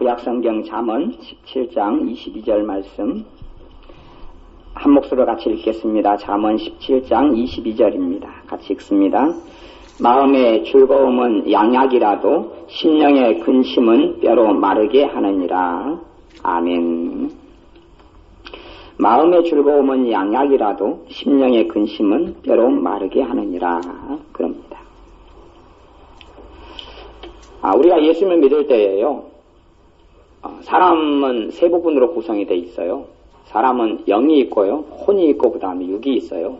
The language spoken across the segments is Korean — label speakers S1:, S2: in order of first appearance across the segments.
S1: 구약성경 잠언 17장 22절 말씀 한 목소리로 같이 읽겠습니다. 잠언 17장 22절입니다. 같이 읽습니다. 마음의 즐거움은 양약이라도 심령의 근심은 뼈로 마르게 하느니라. 아멘. 마음의 즐거움은 양약이라도 심령의 근심은 뼈로 마르게 하느니라. 그럽니다. 우리가 예수님을 믿을 때에요, 사람은 세 부분으로 구성이 되어 있어요. 사람은 영이 있고요, 혼이 있고 그 다음에 육이 있어요.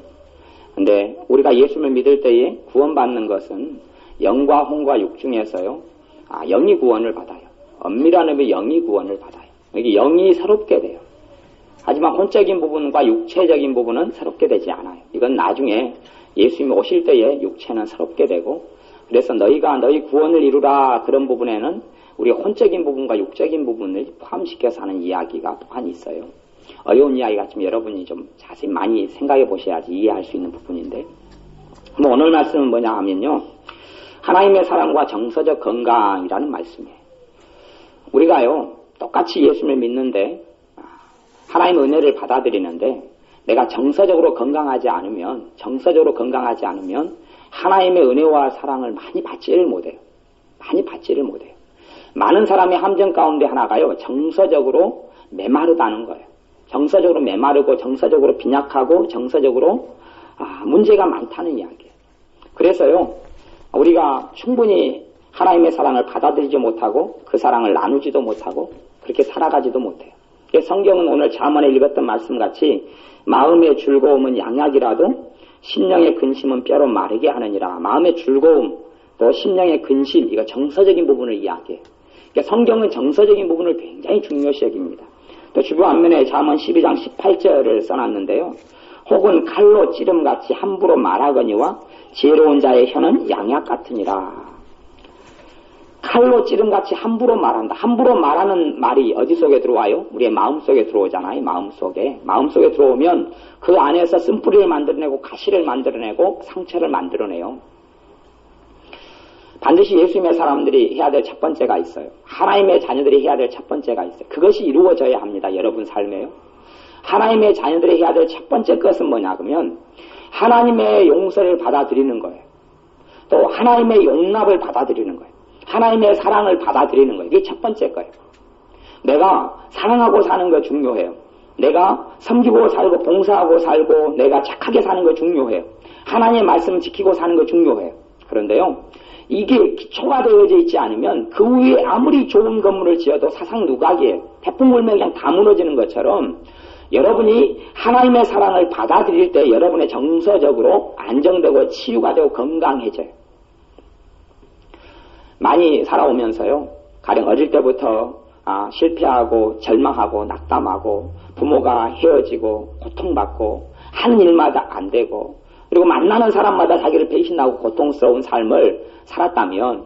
S1: 근데 우리가 예수님을 믿을 때에 구원받는 것은 영과 혼과 육 중에서요, 영이 구원을 받아요. 엄밀한 의미의 영이 구원을 받아요. 여기 영이 새롭게 돼요. 하지만 혼적인 부분과 육체적인 부분은 새롭게 되지 않아요. 이건 나중에 예수님이 오실 때에 육체는 새롭게 되고, 그래서 너희가 너희 구원을 이루라, 그런 부분에는 우리 혼적인 부분과 육적인 부분을 포함시켜서 하는 이야기가 또한 있어요. 어려운 이야기 같지만 여러분이 좀 자세히 많이 생각해 보셔야지 이해할 수 있는 부분인데, 오늘 말씀은 뭐냐 하면요, 하나님의 사랑과 정서적 건강이라는 말씀이에요. 우리가요, 똑같이 예수님을 믿는데, 하나님의 은혜를 받아들이는데, 내가 정서적으로 건강하지 않으면 하나님의 은혜와 사랑을 많이 받지를 못해요. 많은 사람의 함정 가운데 하나가요, 정서적으로 메마르다는 거예요. 정서적으로 메마르고, 정서적으로 빈약하고, 정서적으로 문제가 많다는 이야기예요. 그래서요, 우리가 충분히 하나님의 사랑을 받아들이지 못하고, 그 사랑을 나누지도 못하고, 그렇게 살아가지도 못해요. 성경은 오늘 잠언에 읽었던 말씀같이 마음의 즐거움은 양약이라도 심령의 근심은 뼈로 마르게 하느니라. 마음의 즐거움, 또 심령의 근심, 이거 정서적인 부분을 이야기해요. 성경은 정서적인 부분을 굉장히 중요시 여깁니다. 또 주부 앞면에 잠언 12장 18절을 써놨는데요. 혹은 칼로 찌름같이 함부로 말하거니와 지혜로운 자의 혀는 양약 같으니라. 칼로 찌름같이 함부로 말한다. 함부로 말하는 말이 어디 속에 들어와요? 우리의 마음속에 들어오잖아요. 마음속에 들어오면 그 안에서 쓴뿌리를 만들어내고 가시를 만들어내고 상처를 만들어내요. 반드시 예수님의 사람들이 해야 될 첫 번째가 있어요. 하나님의 자녀들이 해야 될 첫 번째가 있어요. 그것이 이루어져야 합니다. 여러분 삶에요. 하나님의 자녀들이 해야 될 첫 번째 것은 뭐냐 그러면 하나님의 용서를 받아들이는 거예요. 또 하나님의 용납을 받아들이는 거예요. 하나님의 사랑을 받아들이는 거예요. 이게 첫 번째 거예요. 내가 사랑하고 사는 거 중요해요. 내가 섬기고 살고 봉사하고 살고 내가 착하게 사는 거 중요해요. 하나님의 말씀 지키고 사는 거 중요해요. 그런데요, 이게 기초가 되어져 있지 않으면 그 위에 아무리 좋은 건물을 지어도 사상 누각이에요. 태풍 불면 그냥 다 무너지는 것처럼 여러분이 하나님의 사랑을 받아들일 때 여러분의 정서적으로 안정되고 치유가 되고 건강해져요. 많이 살아오면서요, 가령 어릴 때부터 실패하고 절망하고 낙담하고 부모가 헤어지고 고통받고 하는 일마다 안 되고 그리고 만나는 사람마다 자기를 배신하고 고통스러운 삶을 살았다면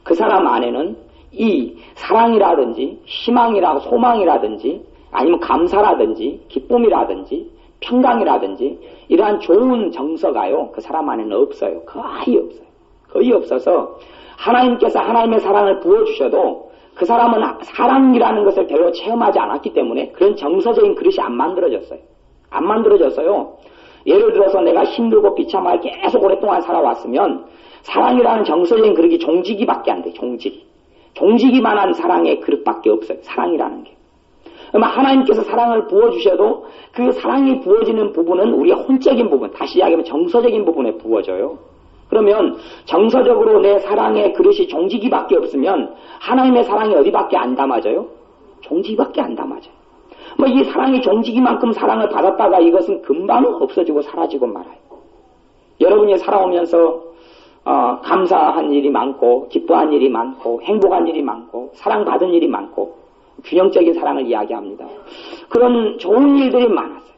S1: 그 사람 안에는 이 사랑이라든지 희망이라고 소망이라든지 아니면 감사라든지 기쁨이라든지 평강이라든지 이러한 좋은 정서가요, 그 사람 안에는 없어요. 거의 없어서 하나님께서 하나님의 사랑을 부어주셔도 그 사람은 사랑이라는 것을 별로 체험하지 않았기 때문에 그런 정서적인 그릇이 안 만들어졌어요. 예를 들어서 내가 힘들고 비참하게 계속 오랫동안 살아왔으면 사랑이라는 정서적인 그릇이 종지기밖에 안 돼. 종지기만한 사랑의 그릇밖에 없어요. 사랑이라는 게. 그러면 하나님께서 사랑을 부어주셔도 그 사랑이 부어지는 부분은 우리의 혼적인 부분, 다시 이야기하면 정서적인 부분에 부어져요. 그러면 정서적으로 내 사랑의 그릇이 종지기밖에 없으면 하나님의 사랑이 어디밖에 안 담아져요? 종지기밖에 안 담아져요. 이 사랑이 종지기만큼 사랑을 받았다가 이것은 금방 없어지고 사라지고 말아요. 여러분이 살아오면서 감사한 일이 많고 기뻐한 일이 많고 행복한 일이 많고 사랑받은 일이 많고 균형적인 사랑을 이야기합니다. 그런 좋은 일들이 많았어요.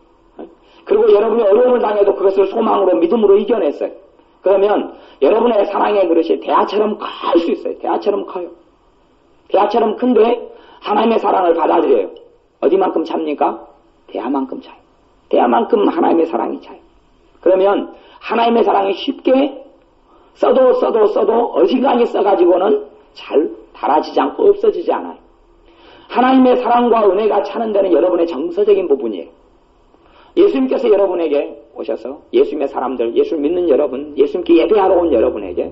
S1: 그리고 여러분이 어려움을 당해도 그것을 소망으로 믿음으로 이겨냈어요. 그러면 여러분의 사랑의 그릇이 대야처럼 클 수 있어요. 대야처럼 커요. 대야처럼 큰데 하나님의 사랑을 받아들여요. 어디만큼 찹니까? 대야만큼 차요. 대야만큼 하나님의 사랑이 차요. 그러면 하나님의 사랑이 쉽게 써도 어지간히 써가지고는 잘 달아지지 않고 없어지지 않아요. 하나님의 사랑과 은혜가 차는 데는 여러분의 정서적인 부분이에요. 예수님께서 여러분에게 오셔서 예수님의 사람들, 예수를 믿는 여러분, 예수님께 예배하러 온 여러분에게,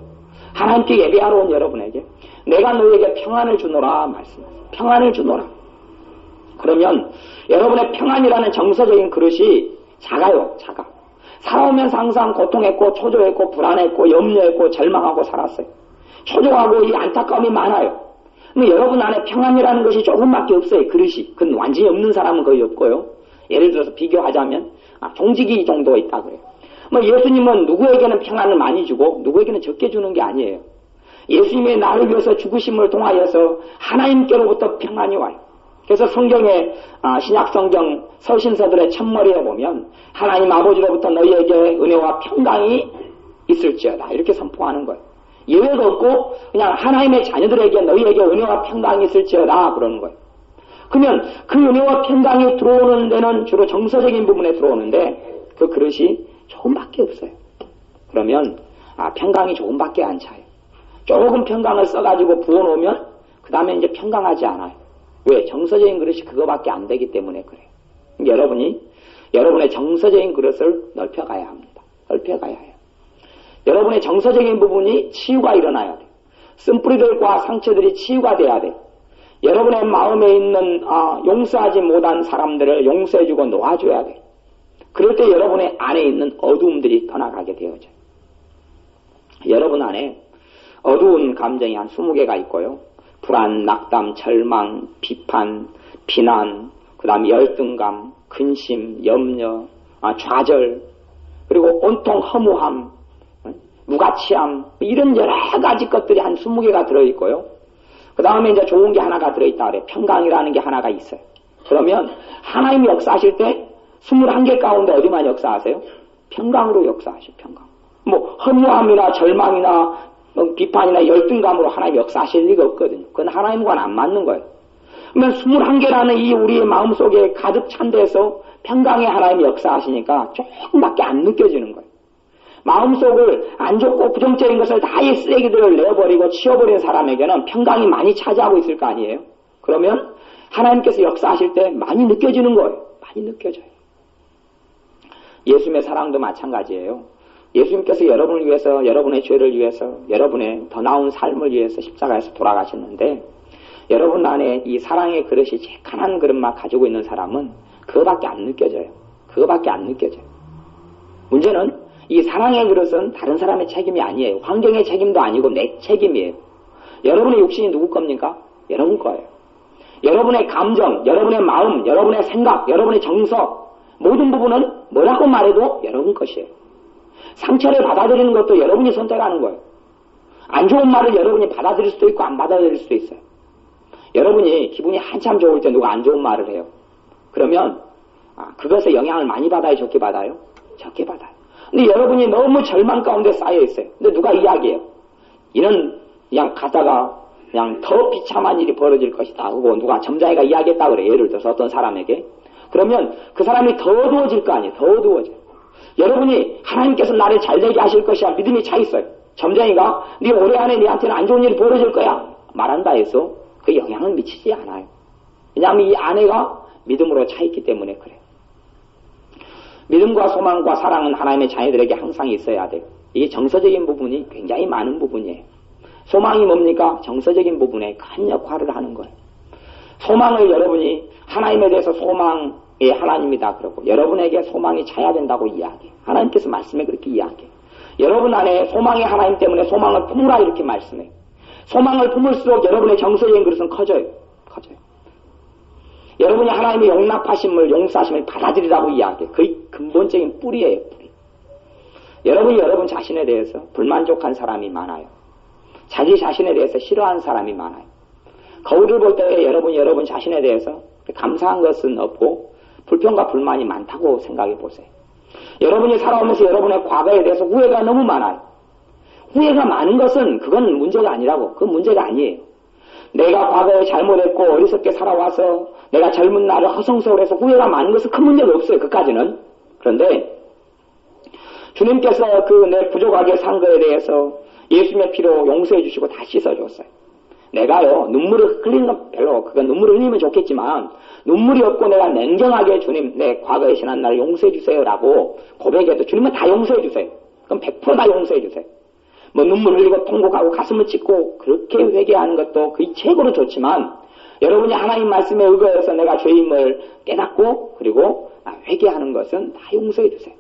S1: 하나님께 예배하러 온 여러분에게 내가 너희에게 평안을 주노라 말씀하세요. 평안을 주노라. 그러면 여러분의 평안이라는 정서적인 그릇이 작아요. 작아. 살아오면서 항상 고통했고 초조했고 불안했고 염려했고 절망하고 살았어요. 초조하고 이 안타까움이 많아요. 근데 여러분 안에 평안이라는 것이 조금밖에 없어요. 그릇이. 그건 완전히 없는 사람은 거의 없고요. 예를 들어서 비교하자면 종직이 정도 있다 그래요. 예수님은 누구에게는 평안을 많이 주고 누구에게는 적게 주는 게 아니에요. 예수님의 나를 위해서 죽으심을 통하여서 하나님께로부터 평안이 와요. 그래서 성경의 신약성경 서신서들의 첫머리에 보면 하나님 아버지로부터 너희에게 은혜와 평강이 있을지어다 이렇게 선포하는 거예요. 예외가 없고 그냥 하나님의 자녀들에게 너희에게 은혜와 평강이 있을지어다 그러는 거예요. 그러면 그 은혜와 평강이 들어오는 데는 주로 정서적인 부분에 들어오는데 그 그릇이 조금밖에 없어요. 그러면 평강이 조금밖에 안 차요. 조금 평강을 써가지고 부어놓으면 그 다음에 이제 평강하지 않아요. 왜? 정서적인 그릇이 그거밖에 안 되기 때문에 그래요. 여러분이 여러분의 정서적인 그릇을 넓혀가야 합니다. 넓혀가야 해요. 여러분의 정서적인 부분이 치유가 일어나야 돼요. 쓴뿌리들과 상처들이 치유가 돼야 돼요. 여러분의 마음에 있는 용서하지 못한 사람들을 용서해주고 놓아줘야 돼요. 그럴 때 여러분의 안에 있는 어두움들이 떠나가게 되어져요. 여러분 안에 어두운 감정이 한 20개가 있고요. 불안, 낙담, 절망, 비판, 비난, 그 다음에 열등감, 근심, 염려, 좌절, 그리고 온통 허무함, 무가치함, 이런 여러 가지 것들이 한 20개가 들어있고요. 그 다음에 이제 좋은 게 하나가 들어있다 그래요. 평강이라는 게 하나가 있어요. 그러면 하나님이 역사하실 때 21개 가운데 어디만 역사하세요? 평강으로 역사하셔요. 평강. 허무함이나 절망이나 비판이나 열등감으로 하나님 역사하실 리가 없거든요. 그건 하나님과는 안 맞는 거예요. 그러면 21개라는 이 우리의 마음속에 가득 찬 데서 평강의 하나님이 역사하시니까 조금밖에 안 느껴지는 거예요. 마음속을 안 좋고 부정적인 것을 다 이 쓰레기들을 내어버리고 치워버린 사람에게는 평강이 많이 차지하고 있을 거 아니에요. 그러면 하나님께서 역사하실 때 많이 느껴지는 거예요. 많이 느껴져요. 예수님의 사랑도 마찬가지예요. 예수님께서 여러분을 위해서, 여러분의 죄를 위해서, 여러분의 더 나은 삶을 위해서 십자가에서 돌아가셨는데 여러분 안에 이 사랑의 그릇이 재칸한 그릇만 가지고 있는 사람은 그거밖에 안 느껴져요. 그거밖에 안 느껴져요. 문제는 이 사랑의 그릇은 다른 사람의 책임이 아니에요. 환경의 책임도 아니고 내 책임이에요. 여러분의 욕심이 누구 겁니까? 여러분 거예요. 여러분의 감정, 여러분의 마음, 여러분의 생각, 여러분의 정서 모든 부분은 뭐라고 말해도 여러분 것이에요. 상처를 받아들이는 것도 여러분이 선택하는 거예요. 안 좋은 말을 여러분이 받아들일 수도 있고 안 받아들일 수도 있어요. 여러분이 기분이 한참 좋을 때 누가 안 좋은 말을 해요. 그러면 그것에 영향을 많이 받아요? 적게 받아요? 적게 받아요. 근데 여러분이 너무 절망 가운데 쌓여 있어요. 근데 누가 이야기해요? 이는 그냥 가다가 그냥 더 비참한 일이 벌어질 것이다 하고 누가 점장이가 이야기했다 그래. 예를 들어서 어떤 사람에게. 그러면 그 사람이 더 어두워질 거 아니에요. 더 어두워져요. 여러분이 하나님께서 나를 잘되게 하실 것이야 믿음이 차 있어요. 점쟁이가 네 올해 안에 네한테는 안 좋은 일이 벌어질 거야 말한다 해서 그 영향을 미치지 않아요. 왜냐하면 이 안에가 믿음으로 차 있기 때문에 그래요. 믿음과 소망과 사랑은 하나님의 자녀들에게 항상 있어야 돼요. 이게 정서적인 부분이 굉장히 많은 부분이에요. 소망이 뭡니까? 정서적인 부분에 큰 역할을 하는 거예요. 소망을 여러분이 하나님에 대해서 소망의 하나님이다 그러고 여러분에게 소망이 차야 된다고 이야기해요. 하나님께서 말씀에 그렇게 이야기해요. 여러분 안에 소망의 하나님 때문에 소망을 품으라 이렇게 말씀해요. 소망을 품을수록 여러분의 정서적인 그릇은 커져요. 커져요. 여러분이 하나님의 용납하심을 용서하심을 받아들이라고 이야기해요. 그게 근본적인 뿌리예요. 뿌리. 여러분이 여러분 자신에 대해서 불만족한 사람이 많아요. 자기 자신에 대해서 싫어하는 사람이 많아요. 거울을 볼 때 여러분이 여러분 자신에 대해서 감사한 것은 없고 불평과 불만이 많다고 생각해 보세요. 여러분이 살아오면서 여러분의 과거에 대해서 후회가 너무 많아요. 후회가 많은 것은 그건 문제가 아니라고. 그건 문제가 아니에요. 내가 과거에 잘못했고 어리석게 살아와서 내가 젊은 날을 허송세월해서 후회가 많은 것은 큰 문제가 없어요. 그까지는. 그런데 주님께서 그 내 부족하게 산 거에 대해서 예수님의 피로 용서해 주시고 다 씻어줬어요. 내가요, 눈물을 흘리는 건 별로, 그건 눈물을 흘리면 좋겠지만, 눈물이 없고 내가 냉정하게 주님, 내 과거에 지난 나를 용서해 주세요라고 고백해도 주님은 다 용서해 주세요. 그럼 100%다 용서해 주세요. 뭐 눈물 흘리고 통곡하고 가슴을 찢고 그렇게 회개하는 것도 그게 최고로 좋지만, 여러분이 하나님 말씀에 의거해서 내가 죄임을 깨닫고, 그리고 회개하는 것은 다 용서해 주세요.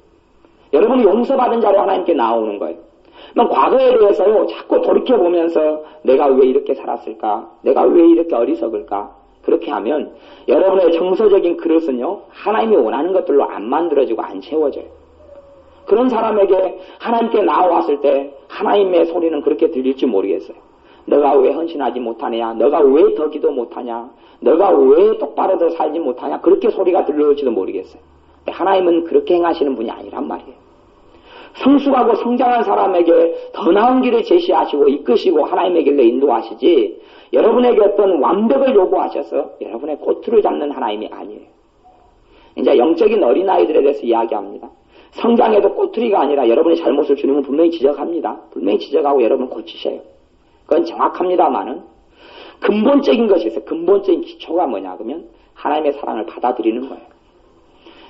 S1: 여러분이 용서받은 자로 하나님께 나오는 거예요. 그럼 과거에 대해서요, 자꾸 돌이켜보면서 내가 왜 이렇게 살았을까? 내가 왜 이렇게 어리석을까? 그렇게 하면 여러분의 정서적인 그릇은요, 하나님이 원하는 것들로 안 만들어지고 안 채워져요. 그런 사람에게 하나님께 나와왔을 때 하나님의 소리는 그렇게 들릴지 모르겠어요. 너가 왜 헌신하지 못하냐? 너가 왜 더 기도 못하냐? 너가 왜 똑바로 더 살지 못하냐? 그렇게 소리가 들려올지도 모르겠어요. 하나님은 그렇게 행하시는 분이 아니란 말이에요. 성숙하고 성장한 사람에게 더 나은 길을 제시하시고 이끄시고 하나님의 길로 인도하시지, 여러분에게 어떤 완벽을 요구하셔서 여러분의 꼬투를 잡는 하나님이 아니에요. 이제 영적인 어린아이들에 대해서 이야기합니다. 성장에도 꼬투리가 아니라 여러분의 잘못을 주님은 분명히 지적합니다. 분명히 지적하고 여러분 고치셔요. 그건 정확합니다만은 근본적인 것이 있어요. 근본적인 기초가 뭐냐 그러면 하나님의 사랑을 받아들이는 거예요.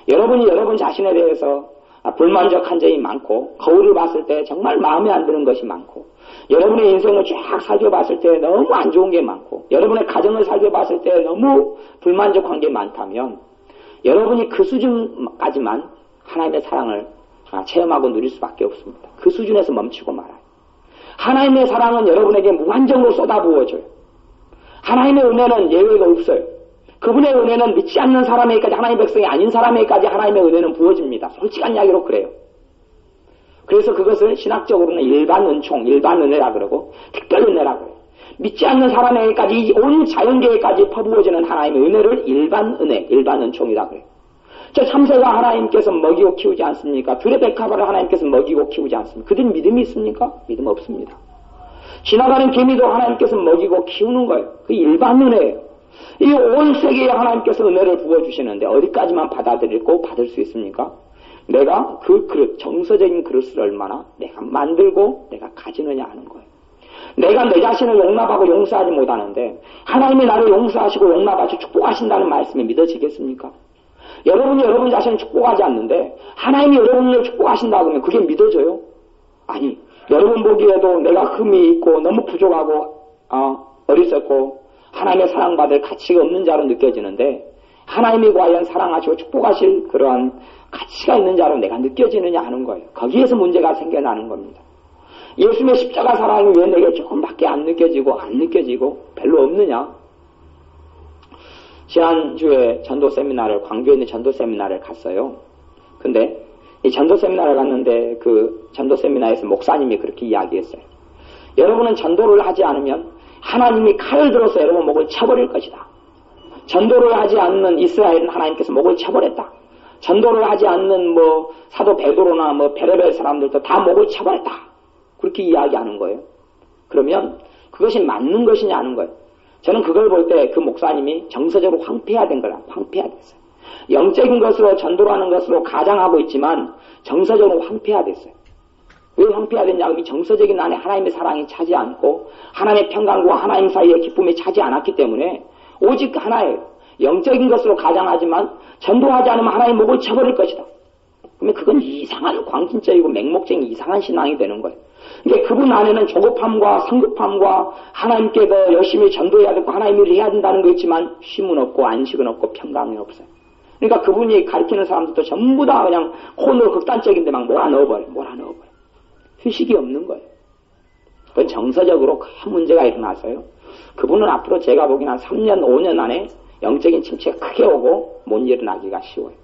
S1: 여러분이 여러분 자신에 대해서 불만족한 점이 많고, 거울을 봤을 때 정말 마음에 안 드는 것이 많고, 여러분의 인생을 쫙 살펴봤을 때 너무 안 좋은 게 많고, 여러분의 가정을 살펴봤을 때 너무 불만족한 게 많다면, 여러분이 그 수준까지만 하나님의 사랑을 체험하고 누릴 수밖에 없습니다. 그 수준에서 멈추고 말아요. 하나님의 사랑은 여러분에게 무한정으로 쏟아부어져요. 하나님의 은혜는 예외가 없어요. 그분의 은혜는 믿지 않는 사람에게까지, 하나님의 백성이 아닌 사람에게까지 하나님의 은혜는 부어집니다. 솔직한 이야기로 그래요. 그래서 그것을 신학적으로는 일반 은총, 일반 은혜라 그러고 특별 은혜라 그래요. 믿지 않는 사람에게까지, 온 자연계에까지 퍼부어지는 하나님의 은혜를 일반 은혜, 일반 은총이라 그래요. 저 참새가 하나님께서 먹이고 키우지 않습니까? 들의 백합화를 하나님께서 먹이고 키우지 않습니까? 그들 믿음이 있습니까? 믿음 없습니다. 지나가는 개미도 하나님께서 먹이고 키우는 거예요. 그 일반 은혜예요. 이 온 세계에 하나님께서 은혜를 부어주시는데 어디까지만 받아들이고 받을 수 있습니까? 내가 그 그릇, 정서적인 그릇을 얼마나 내가 만들고 내가 가지느냐 하는 거예요. 내가 내 자신을 용납하고 용서하지 못하는데 하나님이 나를 용서하시고 용납하시고 축복하신다는 말씀이 믿어지겠습니까? 여러분이 여러분 자신을 축복하지 않는데 하나님이 여러분을 축복하신다 그러면 그게 믿어져요? 아니, 여러분 보기에도 내가 흠이 있고 너무 부족하고 어리석고 하나님의 사랑받을 가치가 없는 자로 느껴지는데, 하나님이 과연 사랑하시고 축복하실 그러한 가치가 있는 자로 내가 느껴지느냐 하는 거예요. 거기에서 문제가 생겨나는 겁니다. 예수님의 십자가 사랑이 왜 내게 조금밖에 안 느껴지고 별로 없느냐? 지난주에 전도 세미나를, 광주에 있는 전도 세미나를 갔어요. 근데 이 전도 세미나를 갔는데 그 전도 세미나에서 목사님이 그렇게 이야기했어요. 여러분은 전도를 하지 않으면 하나님이 칼을 들어서 여러분 목을 쳐버릴 것이다. 전도를 하지 않는 이스라엘은 하나님께서 목을 쳐버렸다. 전도를 하지 않는 사도 베드로나 베레벨 사람들도 다 목을 쳐버렸다. 그렇게 이야기하는 거예요. 그러면 그것이 맞는 것이냐 하는 거예요. 저는 그걸 볼 때 그 목사님이 정서적으로 황폐화된 거라, 황폐화됐어요. 영적인 것으로 전도를 하는 것으로 가장하고 있지만 정서적으로 황폐화됐어요. 왜 황폐화됐냐? 이 정서적인 안에 하나님의 사랑이 차지 않고 하나님의 평강과 하나님 사이의 기쁨이 차지 않았기 때문에 오직 하나예요. 영적인 것으로 가장하지만 전도하지 않으면 하나님 목을 쳐버릴 것이다. 그러면 그건 이상한 광진적이고 맹목적인 이상한 신앙이 되는 거예요. 그러니까 그분 안에는 조급함과 성급함과 하나님께 더 열심히 전도해야 되고 하나님 일을 해야 된다는 거 있지만 쉼은 없고 안식은 없고 평강이 없어요. 그러니까 그분이 가르치는 사람들도 전부 다 그냥 코너로 극단적인데 막 몰아넣어버려. 휴식이 없는 거예요. 그건 정서적으로 큰 문제가 일어나서요. 그분은 앞으로 제가 보기엔 한 3년, 5년 안에 영적인 침체가 크게 오고 못 일어나기가 쉬워요.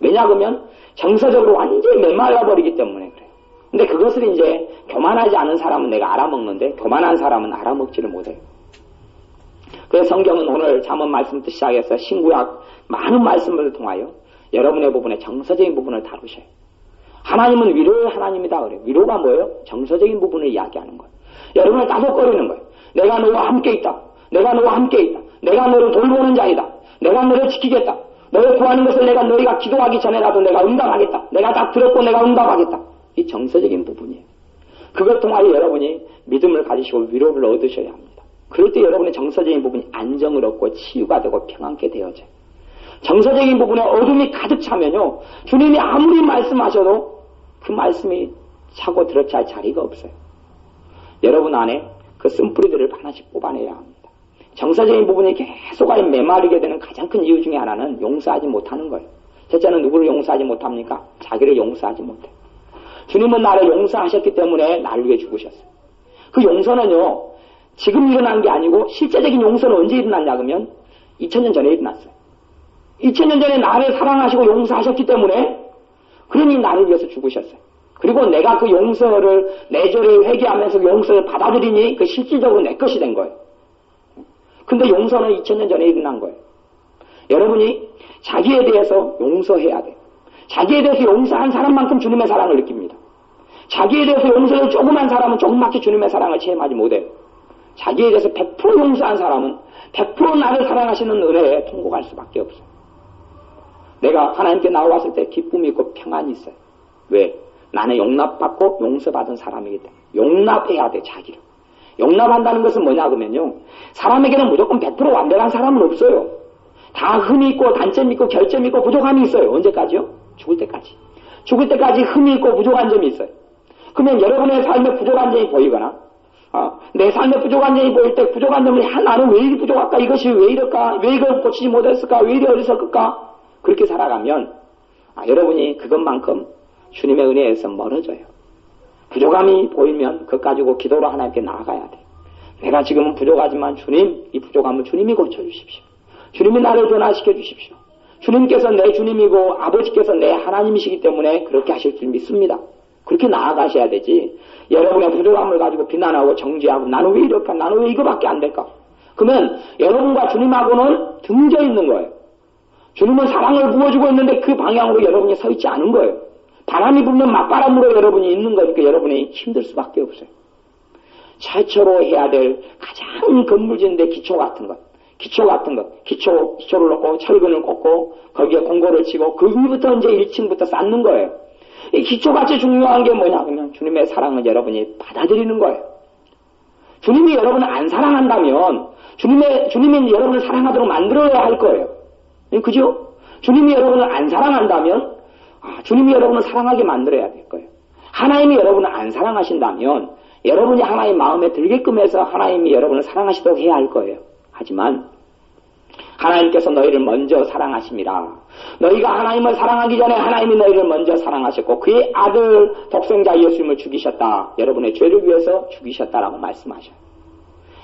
S1: 왜냐 그러면 정서적으로 완전히 메말라버리기 때문에 그래요. 근데 그것을 이제 교만하지 않은 사람은 내가 알아먹는데 교만한 사람은 알아먹지를 못해요. 그래서 성경은 오늘 잠언 말씀부터 시작해서 신구약 많은 말씀을 통하여 여러분의 부분에 정서적인 부분을 다루셔요. 하나님은 위로의 하나님이다 그래요. 위로가 뭐예요? 정서적인 부분을 이야기하는 거예요. 여러분을 따독거리는 거예요. 내가 너와 함께 있다. 내가 너와 함께 있다. 내가 너를 돌보는 자이다. 내가 너를 지키겠다. 너를 구하는 것을 내가 너희가 기도하기 전에라도 내가 응답하겠다. 내가 다 들었고 내가 응답하겠다. 이 정서적인 부분이에요. 그걸 통하여 여러분이 믿음을 가지시고 위로를 얻으셔야 합니다. 그럴 때 여러분의 정서적인 부분이 안정을 얻고 치유가 되고 평안케 되어져요. 정서적인 부분에 어둠이 가득 차면요, 주님이 아무리 말씀하셔도 그 말씀이 차고 들어찰 자리가 없어요. 여러분 안에 그 쓴뿌리들을 하나씩 뽑아내야 합니다. 정서적인 부분이 계속 메마르게 되는 가장 큰 이유 중에 하나는 용서하지 못하는 거예요. 첫째는 누구를 용서하지 못합니까? 자기를 용서하지 못해요. 주님은 나를 용서하셨기 때문에 나를 위해 죽으셨어요. 그 용서는요, 지금 일어난 게 아니고 실제적인 용서는 언제 일어났냐 그러면 2000년 전에 일어났어요. 2000년 전에 나를 사랑하시고 용서하셨기 때문에 그러니 나를 위해서 죽으셨어요. 그리고 내가 그 용서를 내 죄를 회개하면서 용서를 받아들이니 그 실질적으로 내 것이 된 거예요. 근데 용서는 2000년 전에 일어난 거예요. 여러분이 자기에 대해서 용서해야 돼요. 자기에 대해서 용서한 사람만큼 주님의 사랑을 느낍니다. 자기에 대해서 용서를 조금한 사람은 조금밖에 주님의 사랑을 체험하지 못해요. 자기에 대해서 100% 용서한 사람은 100% 나를 사랑하시는 은혜에 통곡할 수밖에 없어요. 내가 하나님께 나왔을 때 기쁨이 있고 평안이 있어요. 왜? 나는 용납받고 용서받은 사람이기 때문에. 용납해야 돼, 자기를. 용납한다는 것은 뭐냐 그러면요, 사람에게는 무조건 100% 완벽한 사람은 없어요. 다 흠이 있고 단점이 있고 결점이 있고 부족함이 있어요. 언제까지요? 죽을 때까지. 죽을 때까지 흠이 있고 부족한 점이 있어요. 그러면 여러분의 삶에 부족한 점이 보이거나 내 삶에 부족한 점이 보일 때 부족한 점을 나는 왜 이리 부족할까? 이것이 왜 이럴까? 왜 이걸 고치지 못했을까? 왜 이리 어리석을까? 그렇게 살아가면 여러분이 그것만큼 주님의 은혜에서 멀어져요. 부족함이 보이면 그것 가지고 기도로 하나님께 나아가야 돼. 내가 지금은 부족하지만 주님, 이 부족함을 주님이 고쳐주십시오. 주님이 나를 변화시켜 주십시오. 주님께서 내 주님이고 아버지께서 내 하나님이시기 때문에 그렇게 하실 줄 믿습니다. 그렇게 나아가셔야 되지. 여러분의 부족함을 가지고 비난하고 정죄하고 나는 왜 이럴까? 나는 왜 이거밖에 안 될까? 그러면 여러분과 주님하고는 등져 있는 거예요. 주님은 사랑을 부어주고 있는데 그 방향으로 여러분이 서 있지 않은 거예요. 바람이 불면 맞바람으로 여러분이 있는 거니까 여러분이 힘들 수밖에 없어요. 최초로 해야 될 가장 건물지는데 기초 같은 것. 기초를 놓고 철근을 꽂고 거기에 공고를 치고 그 위부터 이제 1층부터 쌓는 거예요. 이 기초같이 중요한 게 뭐냐 그러면 주님의 사랑을 여러분이 받아들이는 거예요. 주님이 여러분을 안 사랑한다면 주님이 여러분을 사랑하도록 만들어야 할 거예요. 그죠? 주님이 여러분을 안 사랑한다면 주님이 여러분을 사랑하게 만들어야 될 거예요. 하나님이 여러분을 안 사랑하신다면 여러분이 하나님 마음에 들게끔 해서 하나님이 여러분을 사랑하시도록 해야 할 거예요. 하지만 하나님께서 너희를 먼저 사랑하심이라. 너희가 하나님을 사랑하기 전에 하나님이 너희를 먼저 사랑하셨고 그의 아들 독생자 예수님을 죽이셨다. 여러분의 죄를 위해서 죽이셨다라고 말씀하셔요.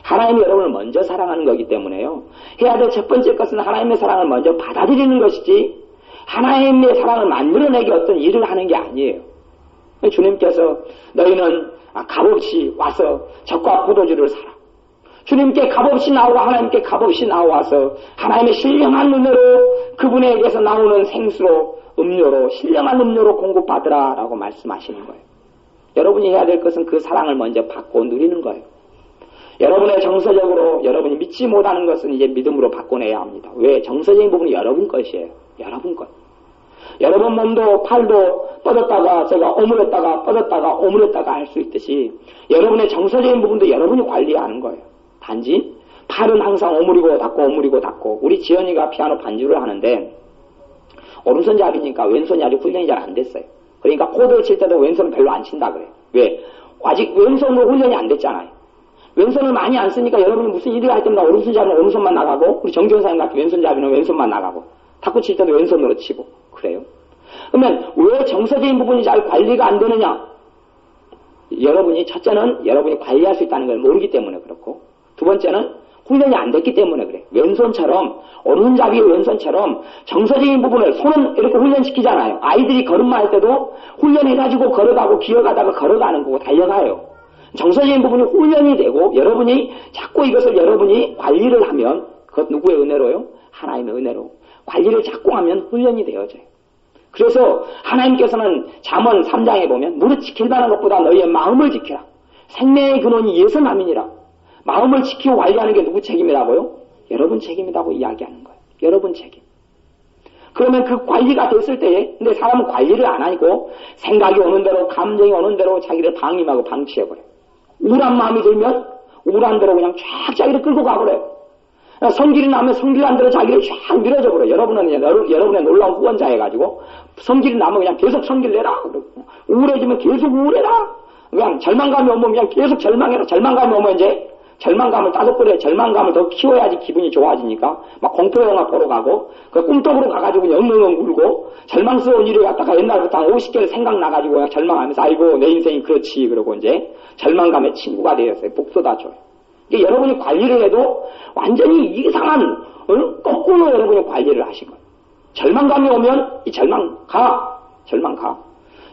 S1: 하나님이 여러분을 먼저 사랑하는 거기 때문에요. 해야 될 첫 번째 것은 하나님의 사랑을 먼저 받아들이는 것이지 하나님의 사랑을 만들어내기 어떤 일을 하는 게 아니에요. 주님께서 너희는 값없이 와서 젖과 포도주를 사라. 주님께 값없이 나오고 하나님께 값없이 나와서 하나님의 신령한 은혜로 그분에게서 나오는 생수로 음료로 신령한 음료로 공급받으라 라고 말씀하시는 거예요. 여러분이 해야 될 것은 그 사랑을 먼저 받고 누리는 거예요. 여러분의 정서적으로 여러분이 믿지 못하는 것은 이제 믿음으로 바꿔내야 합니다. 왜? 정서적인 부분이 여러분 것이에요. 여러분 것. 여러분 몸도 팔도 뻗었다가 제가 오므렸다가 할 수 있듯이 여러분의 정서적인 부분도 여러분이 관리하는 거예요. 단지 팔은 항상 오므리고 닫고 우리 지연이가 피아노 반주를 하는데 오른손잡이니까 왼손이 아직 훈련이 잘 안 됐어요. 그러니까 코드를 칠 때도 왼손은 별로 안 친다 그래요. 왜? 아직 왼손으로 훈련이 안 됐잖아요. 왼손을 많이 안 쓰니까 여러분이 무슨 일을 할 때마다 오른손잡이는 오른손만 나가고 우리 정지원사님 같은 왼손잡이는 왼손만 나가고 탁구 칠 때도 왼손으로 치고 그래요. 그러면 왜 정서적인 부분이 잘 관리가 안 되느냐? 여러분이 첫째는 여러분이 관리할 수 있다는 걸 모르기 때문에 그렇고 두 번째는 훈련이 안 됐기 때문에 그래. 왼손처럼 오른손잡이의 왼손처럼 정서적인 부분을 손은 이렇게 훈련시키잖아요. 아이들이 걸음마 할 때도 훈련해가지고 걸어가고 기어가다가 걸어가는 거고 달려가요. 정서적인 부분이 훈련이 되고 여러분이 자꾸 이것을 여러분이 관리를 하면 그것 누구의 은혜로요? 하나님의 은혜로 관리를 자꾸 하면 훈련이 되어져요. 그래서 하나님께서는 잠언 3장에 보면 무릇 지킬 만한 것보다 너희의 마음을 지키라. 생명의 근원이 예선함이니라. 마음을 지키고 관리하는 게 누구 책임이라고요? 여러분 책임이라고 이야기하는 거예요. 여러분 책임. 그러면 그 관리가 됐을 때에 근데 사람은 관리를 안 하고 생각이 오는 대로 감정이 오는 대로 자기를 방임하고 방치해버려요. 우울한 마음이 들면 우울한 대로 그냥 쫙 자기를 끌고 가버려요. 성질이 나면 성질난 대로 자기를 쫙 밀어줘 버려요. 여러분은 여러분의 놀라운 후원자해가지고 성질이 나면 그냥 계속 성질 내라. 우울해지면 계속 우울해라. 그냥 절망감이 오면 그냥 계속 절망해라. 절망감이 오면 이제 절망감을 따져버려요. 절망감을 더 키워야지 기분이 좋아지니까 막 공포영화 보러 가고 그 꿈떡으로 가가지고 엉엉엉 울고 절망스러운 일을 갖다가 옛날부터 한 50개를 생각나가지고 절망하면서 아이고 내 인생이 그렇지 그러고 이제 절망감의 친구가 되었어요. 복수다 줘요. 여러분이 관리를 해도 완전히 이상한 거꾸로 여러분이 관리를 하신 거예요. 절망감이 오면 이 절망 가.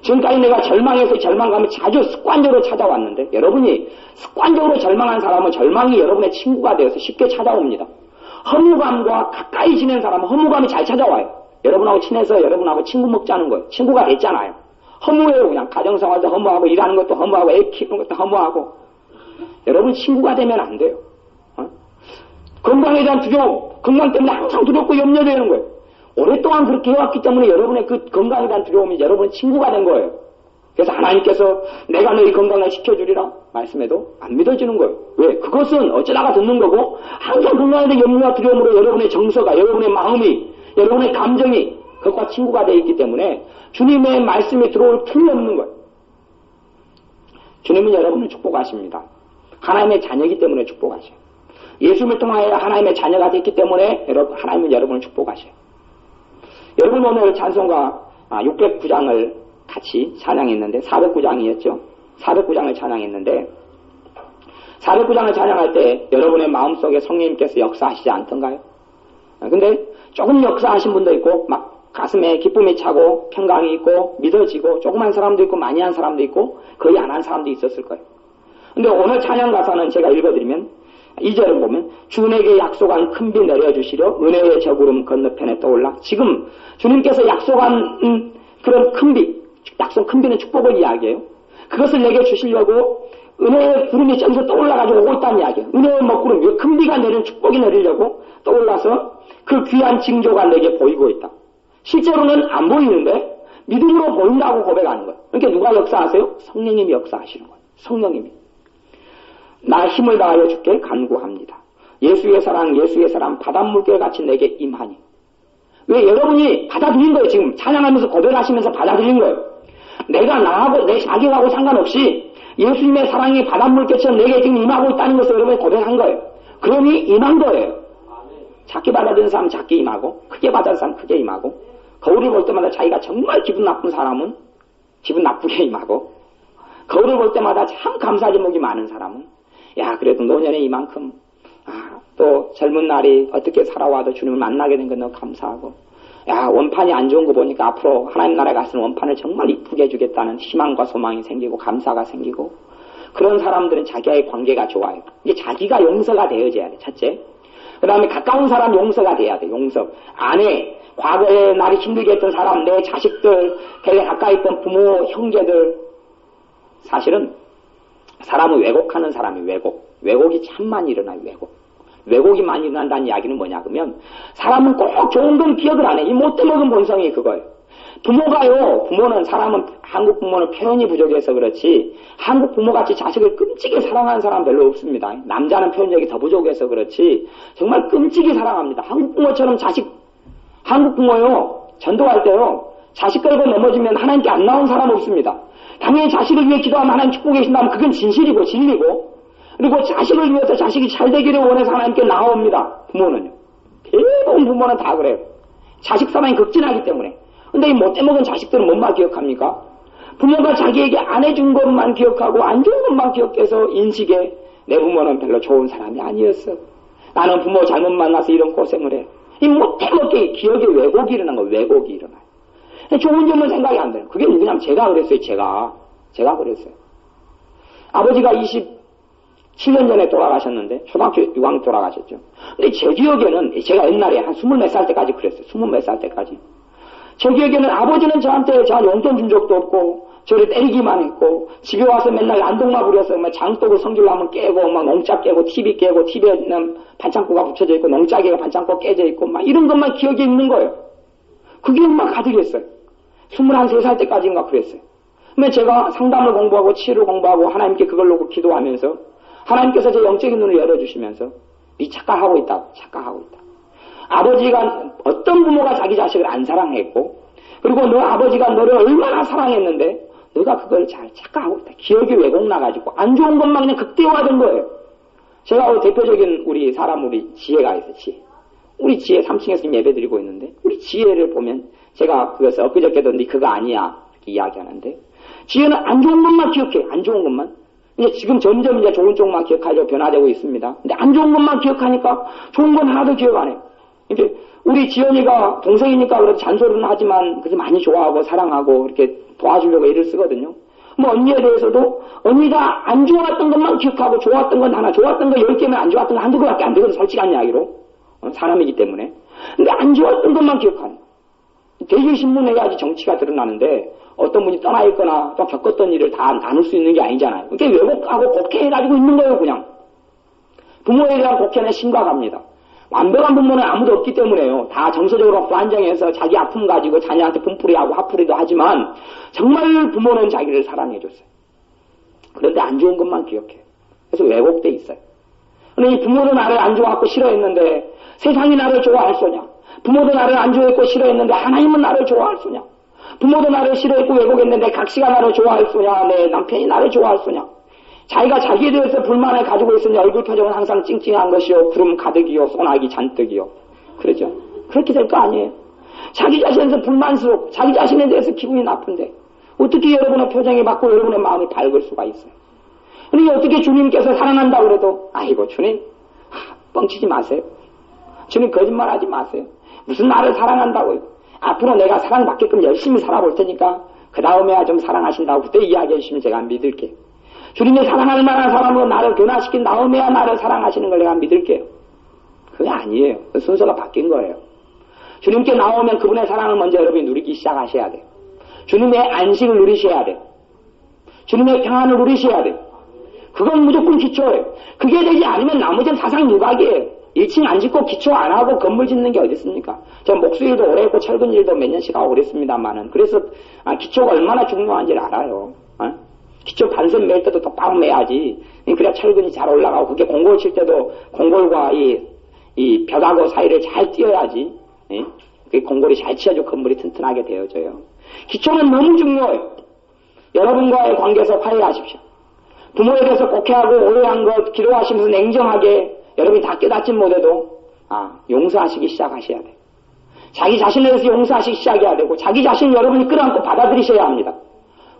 S1: 지금까지 내가 절망해서 절망감이 자주 습관적으로 찾아왔는데 여러분이 습관적으로 절망한 사람은 절망이 여러분의 친구가 되어서 쉽게 찾아옵니다. 허무감과 가까이 지낸 사람은 허무감이 잘 찾아와요. 여러분하고 친해서 여러분하고 친구 먹자는 거예요. 친구가 됐잖아요. 허무해요. 그냥 가정생활도 허무하고 일하는 것도 허무하고 애 키우는 것도 허무하고 여러분 친구가 되면 안 돼요. 건강에 대한 두려움, 건강 때문에 항상 두렵고 염려되는 거예요. 오랫동안 그렇게 해왔기 때문에 여러분의 그 건강에 대한 두려움이 여러분의 친구가 된 거예요. 그래서 하나님께서 내가 너희 건강을 지켜주리라 말씀해도 안 믿어지는 거예요. 왜? 그것은 어쩌다가 듣는 거고 항상 건강에 대한 염려와 두려움으로 여러분의 정서가, 여러분의 마음이, 여러분의 감정이 그것과 친구가 되어 있기 때문에 주님의 말씀이 들어올 틈이 없는 거예요. 주님은 여러분을 축복하십니다. 하나님의 자녀이기 때문에 축복하셔요. 예수님을 통하여 하나님의 자녀가 됐기 때문에 하나님은 여러분을 축복하셔요. 여러분 오늘 찬송가 609장을 같이 찬양했는데 409장이었죠. 409장을 찬양했는데 409장을 찬양할 때 여러분의 마음속에 성령님께서 역사하시지 않던가요? 근데 조금 역사하신 분도 있고 막 가슴에 기쁨이 차고 평강이 있고 믿어지고 조그만 사람도 있고 많이 한 사람도 있고 거의 안 한 사람도 있었을 거예요. 근데 오늘 찬양 가사는 제가 읽어드리면 2절을 보면 주님에게 약속한 큰 비 내려주시려 은혜의 저구름 건너편에 떠올라. 지금 주님께서 약속한 그런 큰 비, 약속 큰 비는 축복을 이야기해요. 그것을 내게 주시려고 은혜의 구름이 저기서 떠올라가지고 오고 있다는 이야기예요. 은혜의 먹구름, 큰 비가 내리는 축복이 내리려고 떠올라서 그 귀한 징조가 내게 보이고 있다. 실제로는 안 보이는데 믿음으로 보인다고 고백하는 거예요. 그러니까 누가 역사하세요? 성령님이 역사하시는 거예요. 성령님이. 나 힘을 다하여 주께 간구합니다. 예수의 사랑 바닷물결 같이 내게 임하니. 왜 여러분이 받아들인 거예요. 지금 찬양하면서 고백하시면서 받아들인 거예요. 내가 나하고 내 자격하고 상관없이 예수님의 사랑이 바닷물결처럼 내게 지금 임하고 있다는 것을 여러분이 고백한 거예요. 그러니 임한 거예요. 작게 받아들인 사람은 작게 임하고 크게 받아들인 사람은 크게 임하고 거울을 볼 때마다 자기가 정말 기분 나쁜 사람은 기분 나쁘게 임하고 거울을 볼 때마다 참 감사 제목이 많은 사람은 야 그래도 노년에 이만큼 또 젊은 날이 어떻게 살아와도 주님을 만나게 된 건 너무 감사하고 야 원판이 안 좋은 거 보니까 앞으로 하나님 나라에 갔으면 원판을 정말 이쁘게 해주겠다는 희망과 소망이 생기고 감사가 생기고 그런 사람들은 자기와의 관계가 좋아요. 이게 자기가 용서가 되어져야 돼. 첫째. 그 다음에 가까운 사람 용서가 돼야 돼. 용서. 아내, 과거에 나를 힘들게 했던 사람, 내 자식들, 되게 가까이 있던 부모, 형제들. 사실은 사람을 왜곡하는 사람이 왜곡이 참 많이 일어나요. 왜곡이 많이 일어난다는 이야기는 뭐냐 그러면 사람은 꼭 좋은 건 기억을 안 해. 이 못돼 먹은 본성이 그거예요. 부모는 사람은 한국 부모는 표현이 부족해서 그렇지 한국 부모같이 자식을 끔찍이 사랑하는 사람 별로 없습니다. 남자는 표현력이 더 부족해서 그렇지 정말 끔찍이 사랑합니다. 한국 부모처럼 한국 부모요 전도할 때요 자식 걸고 넘어지면 하나님께 안 나온 사람 없습니다. 당연히 자식을 위해 기도하면 하나님 축복해 주신다면 그건 진실이고 진리고 그리고 자식을 위해서 자식이 잘 되기를 원해서 하나님께 나옵니다. 부모는요. 대부분 부모는 다 그래요. 자식 사랑이 극진하기 때문에. 근데 이 못돼 먹은 자식들은 뭔만 기억합니까? 부모가 자기에게 안 해준 것만 기억하고 안 좋은 것만 기억해서 인식에 내 부모는 별로 좋은 사람이 아니었어. 나는 부모 잘못 만나서 이런 고생을 해. 이 못돼 먹게 기억에 왜곡이 일어난 거예요. 왜곡이 일어나요. 좋은 점은 생각이 안 돼요. 그게 누구냐면 제가 그랬어요. 제가 그랬어요. 아버지가 27년 전에 돌아가셨는데 초등학교 6학년 돌아가셨죠. 근데 제 기억에는 제가 옛날에 한 20몇 살 때까지 그랬어요. 20몇 살 때까지. 제 기억에는 아버지는 저한테 용돈 준 적도 없고 저를 때리기만 했고 집에 와서 맨날 난동마 부려서 막 장독을 성질나면 깨고 막 농짝 깨고 TV 깨고 TV에는 반창고가 붙여져 있고 농짝이가 반창고 깨져 있고 막 이런 것만 기억에 있는 거예요. 그 기억만 가득했어요. 23살 때까지인가 그랬어요. 근데 제가 상담을 공부하고 치유를 공부하고 하나님께 그걸 놓고 기도하면서 하나님께서 제 영적인 눈을 열어주시면서 네 착각하고 있다. 아버지가 어떤 부모가 자기 자식을 안 사랑했고 그리고 너 아버지가 너를 얼마나 사랑했는데 너가 그걸 잘 착각하고 있다. 기억이 왜곡 나가지고 안 좋은 것만 그냥 극대화된 거예요. 제가 대표적인 우리 지혜가 있어요. 지혜. 우리 지혜 3층에서 예배 드리고 있는데 우리 지혜를 보면 제가 그것을 엊그저께도 네 그거 아니야 이렇게 이야기하는데 지혜는 안 좋은 것만 기억해. 안 좋은 것만. 이제 지금 점점 이제 좋은 쪽만 기억하려고 변화되고 있습니다. 근데 안 좋은 것만 기억하니까 좋은 건 하나도 기억 안 해요. 이제 우리 지연이가 동생이니까 그래도 잔소리는 하지만 그래서 많이 좋아하고 사랑하고 이렇게 도와주려고 애를 쓰거든요. 뭐 언니에 대해서도 언니가 안 좋았던 것만 기억하고 좋았던 건 하나, 좋았던 거 10개면 안 좋았던 거 한두 개밖에 안 되거든. 솔직한 이야기로. 사람이기 때문에. 근데 안 좋았던 것만 기억하는. 대질신문해야지 정치가 드러나는데 어떤 분이 떠나 있거나 또 겪었던 일을 다 나눌 수 있는 게 아니잖아요. 그게 왜곡하고 곡해해가지고 있는 거예요, 그냥. 부모에 대한 곡해는 심각합니다. 완벽한 부모는 아무도 없기 때문에요. 다 정서적으로 불안정해서 자기 아픔 가지고 자녀한테 분풀이하고 화풀이도 하지만 정말 부모는 자기를 사랑해줬어요. 그런데 안 좋은 것만 기억해요. 그래서 왜곡돼 있어요. 그러니 부모도 나를 안 좋아하고 싫어했는데 세상이 나를 좋아할 소냐. 부모도 나를 안 좋아했고 싫어했는데 하나님은 나를 좋아할 소냐. 부모도 나를 싫어했고 왜곡했는데 각시가 나를 좋아할 소냐. 내 남편이 나를 좋아할 소냐. 자기가 자기에 대해서 불만을 가지고 있으니 얼굴 표정은 항상 찡찡한 것이요. 구름 가득이요. 소나기 잔뜩이요. 그러죠. 그렇게 될 거 아니에요. 자기 자신에서 불만스럽고 자기 자신에 대해서 기분이 나쁜데 어떻게 여러분의 표정이 바뀌고 여러분의 마음이 밝을 수가 있어요. 그러니까 어떻게 주님께서 사랑한다고 그래도 아이고 주님 뻥치지 마세요. 주님 거짓말하지 마세요. 무슨 나를 사랑한다고요. 앞으로 내가 사랑받게끔 열심히 살아볼 테니까 그 다음에야 좀 사랑하신다고 그때 이야기해 주시면 제가 믿을게요. 주님이 사랑할 만한 사람으로 나를 변화시킨 다음에야 나를 사랑하시는 걸 내가 믿을게요. 그게 아니에요. 그 순서가 바뀐 거예요. 주님께 나오면 그분의 사랑을 먼저 여러분이 누리기 시작하셔야 돼요. 주님의 안식을 누리셔야 돼요. 주님의 평안을 누리셔야 돼요. 그건 무조건 기초예요. 그게 되지 않으면 나머지는 사상 유각이에요. 1층 안 짓고 기초 안 하고 건물 짓는 게 어디 있습니까? 저 목수일도 오래 했고 철근 일도 몇 년씩 하고 그랬습니다만은 그래서 기초가 얼마나 중요한지를 알아요. 기초 반선 맬 때도 똑바로 매야지. 그래야 철근이 잘 올라가고 그게 공골 칠 때도 공골과 이 벽하고 사이를 잘 띄어야지. 그 공골이 잘 치어져 건물이 튼튼하게 되어져요. 기초는 너무 중요해요. 여러분과의 관계에서 화해하십시오. 부모에 대해서 곡해하고 오해한 것 기도하시면서 냉정하게 여러분이 다 깨닫지 못해도 용서하시기 시작하셔야 돼요. 자기 자신에 대해서 용서하시기 시작해야 되고 자기 자신을 여러분이 끌어안고 받아들이셔야 합니다.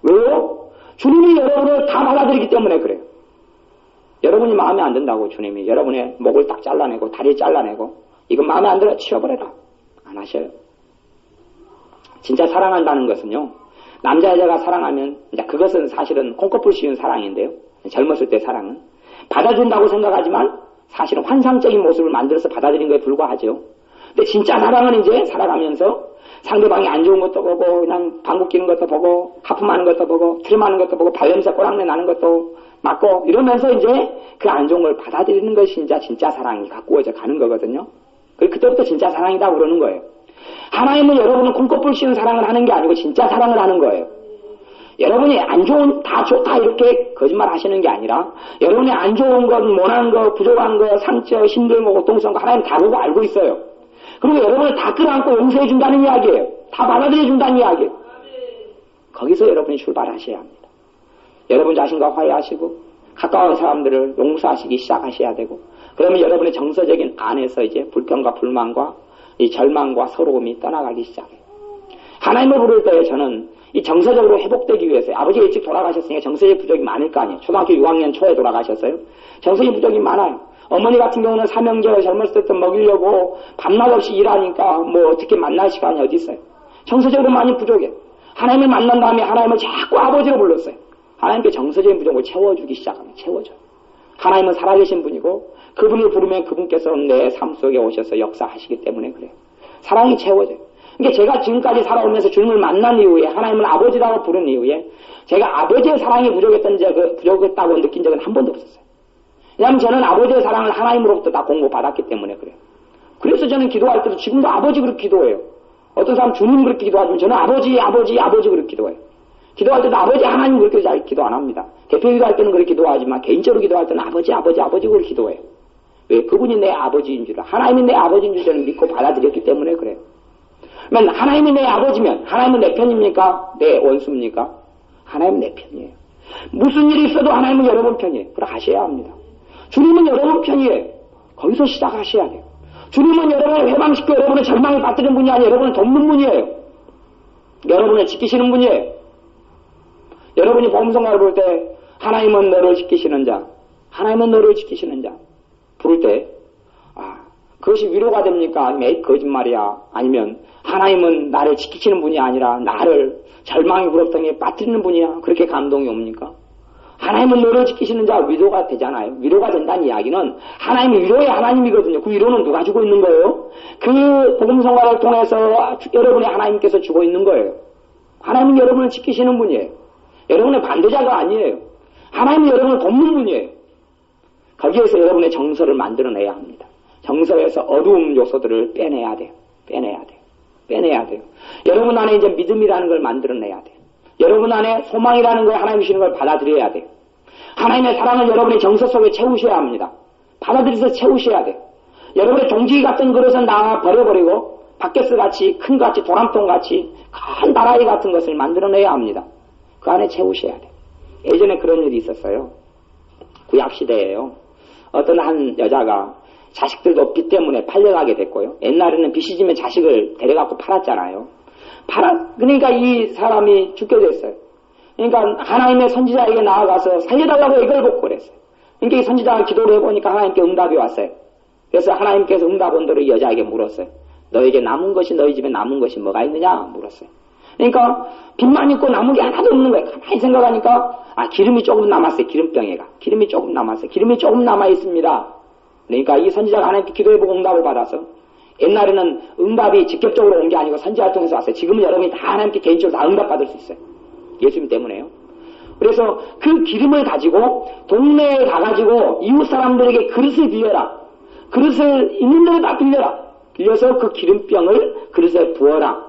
S1: 왜요? 주님이 여러분을 다 받아들이기 때문에 그래요. 여러분이 마음에 안 든다고 주님이 여러분의 목을 딱 잘라내고 다리 잘라내고 이거 마음에 안 들어 치워버려라. 안 하셔요. 진짜 사랑한다는 것은요. 남자 여자가 사랑하면 이제 그것은 사실은 콩꺼풀 씌운 사랑인데요. 젊었을 때 사랑은 받아준다고 생각하지만 사실은 환상적인 모습을 만들어서 받아들인 거에 불과하죠. 근데 진짜 사랑은 이제 살아가면서 상대방이 안 좋은 것도 보고 그냥 방구 끼는 것도 보고 하품하는 것도 보고 트림하는 것도 보고 발냄새 꼬랑내 나는 것도 맞고 이러면서 이제 그 안 좋은 걸 받아들이는 것이 이제 진짜 사랑이 가꾸어져 가는 거거든요. 그때부터 진짜 사랑이라고 그러는 거예요. 하나님은 여러분은 콩꺼풀 씌운 사랑을 하는 게 아니고 진짜 사랑을 하는 거예요. 여러분이 안 좋은 다 좋다 이렇게 거짓말 하시는 게 아니라 여러분이 안 좋은 것, 못한 것, 부족한 것, 상처, 힘들고 고통스러운 거 하나님 다 보고 알고 있어요. 그리고 여러분을 다 끌어안고 용서해 준다는 이야기예요. 다 받아들여 준다는 이야기예요. 거기서 여러분이 출발하셔야 합니다. 여러분 자신과 화해하시고 가까운 사람들을 용서하시기 시작하셔야 되고 그러면 여러분의 정서적인 안에서 이제 불평과 불만과 이 절망과 서러움이 떠나가기 시작해요. 하나님을 부를 때 저는 이 정서적으로 회복되기 위해서 아버지가 일찍 돌아가셨으니까 정서적 부족이 많을 거 아니에요. 초등학교 6학년 초에 돌아가셨어요. 정서적 부족이 많아요. 어머니 같은 경우는 삼형제 젊었을 때부터 먹이려고 밤낮 없이 일하니까 뭐 어떻게 만날 시간이 어디 있어요. 정서적으로 많이 부족해. 하나님을 만난 다음에 하나님을 자꾸 아버지로 불렀어요. 하나님께 정서적인 부족을 채워주기 시작하면 채워줘요. 하나님은 살아계신 분이고 그분을 부르면 그분께서 내 삶 속에 오셔서 역사하시기 때문에 그래요. 사랑이 채워져요. 그러니까 제가 지금까지 살아오면서 주님을 만난 이후에 하나님을 아버지라고 부른 이후에 제가 아버지의 사랑이 부족했다고 느낀 적은 한 번도 없었어요. 왜냐하면 저는 아버지의 사랑을 하나님으로부터 다 공급받았기 때문에 그래요. 그래서 저는 기도할 때도 지금도 아버지 그렇게 기도해요. 어떤 사람 주님 그렇게 기도하지만 저는 아버지 그렇게 기도해요. 기도할 때도 아버지 하나님 그렇게 잘 기도 안 합니다. 대표 기도할 때는 그렇게 기도하지만 개인적으로 기도할 때는 아버지 그렇게 기도해요. 왜? 그분이 내 아버지인 줄, 하나님이 내 아버지인 줄 저는 믿고 받아들였기 때문에 그래요. 그러면 하나님이 내 아버지면 하나님은 내 편입니까? 내 원수입니까? 하나님은 내 편이에요. 무슨 일이 있어도 하나님은 여러분 편이에요. 그걸 아셔야 합니다. 주님은 여러분 편이에요. 거기서 시작하셔야 돼요. 주님은 여러분을 회방시키고 여러분을 절망에 빠뜨리는 분이 아니에요. 여러분을 돕는 분이에요. 여러분을 지키시는 분이에요. 여러분이 복음성가를 볼 때 하나님은 너를 지키시는 자, 하나님은 너를 지키시는 자 부를 때 그것이 위로가 됩니까? 아니면 거짓말이야? 아니면 하나님은 나를 지키시는 분이 아니라 나를 절망의 구렁텅이에 빠뜨리는 분이야? 그렇게 감동이 옵니까? 하나님은 너를 지키시는 자 위로가 되잖아요. 위로가 된다는 이야기는 하나님이 위로의 하나님이거든요. 그 위로는 누가 주고 있는 거예요? 그 복음성가를 통해서 여러분의 하나님께서 주고 있는 거예요. 하나님은 여러분을 지키시는 분이에요. 여러분의 반대자가 아니에요. 하나님은 여러분을 돕는 분이에요. 거기에서 여러분의 정서를 만들어내야 합니다. 정서에서 어두움 요소들을 빼내야 돼요. 빼내야 돼요. 여러분 안에 이제 믿음이라는 걸 만들어내야 돼요. 여러분 안에 소망이라는 걸 하나님이 주시는 걸 받아들여야 돼요. 하나님의 사랑을 여러분의 정서 속에 채우셔야 합니다. 받아들여서 채우셔야 돼요. 여러분의 종지기 같은 그릇은 다 버려버리고 바켓스 같이 큰 것 같이 도람통 같이 큰 다라이 같은 것을 만들어내야 합니다. 그 안에 채우셔야 돼요. 예전에 그런 일이 있었어요. 구약시대에요. 어떤 한 여자가 자식들도 빚 때문에 팔려가게 됐고요. 옛날에는 빚이 지면 자식을 데려갖고 팔았잖아요. 그러니까 이 사람이 죽게 됐어요. 그러니까 하나님의 선지자에게 나아가서 살려달라고 이걸 보고 그랬어요. 그러니까 이 선지자가 기도를 해보니까 하나님께 응답이 왔어요. 그래서 하나님께서 응답 온 대로 이 여자에게 물었어요. 너에게 남은 것이, 너희 집에 남은 것이 뭐가 있느냐? 물었어요. 그러니까 빚만 있고 남은 게 하나도 없는 거예요. 가만히 생각하니까 기름이 조금 남았어요. 기름병에가. 기름이 조금 남았어요. 기름이 조금 남아있습니다. 그러니까 이 선지자가 하나님께 기도해보고 응답을 받아서 옛날에는 응답이 직접적으로 온 게 아니고 선지자를 통해서 왔어요. 지금은 여러분이 다 하나님께 개인적으로 다 응답받을 수 있어요. 예수님 때문에요. 그래서 그 기름을 가지고 동네에 가가지고 이웃 사람들에게 그릇을 빌려라. 그릇을 있는 대로 다 빌려라. 빌려서 그 기름병을 그릇에 부어라.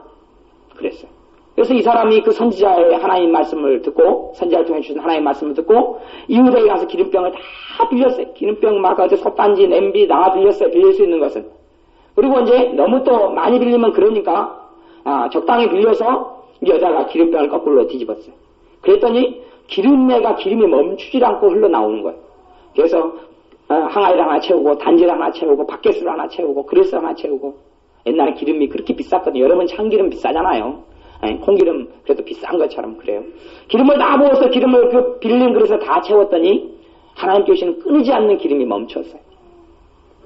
S1: 그랬어요. 그래서 이 사람이 그 선지자의 하나님 말씀을 듣고 선지자를 통해 주신 하나님 말씀을 듣고 이웃에게 가서 기름병을 다 빌렸어요. 기름병 막 어제 솥단지 냄비 다 빌렸어요. 빌릴 수 있는 것은. 그리고 이제 너무 또 많이 빌리면 그러니까 적당히 빌려서 이 여자가 기름병을 거꾸로 뒤집었어요. 그랬더니 기름이 멈추질 않고 흘러나오는 거예요. 그래서 항아리를 하나 채우고 단지를 하나 채우고 바켓을 하나 채우고 그릇을 하나 채우고 옛날에 기름이 그렇게 비쌌거든요. 여러분 참기름 비싸잖아요. 콩기름 그래도 비싼 것처럼 그래요. 기름을 다 부어서 기름을 그 빌린 그릇에 다 채웠더니 하나님께 주시는 끊이지 않는 기름이 멈췄어요.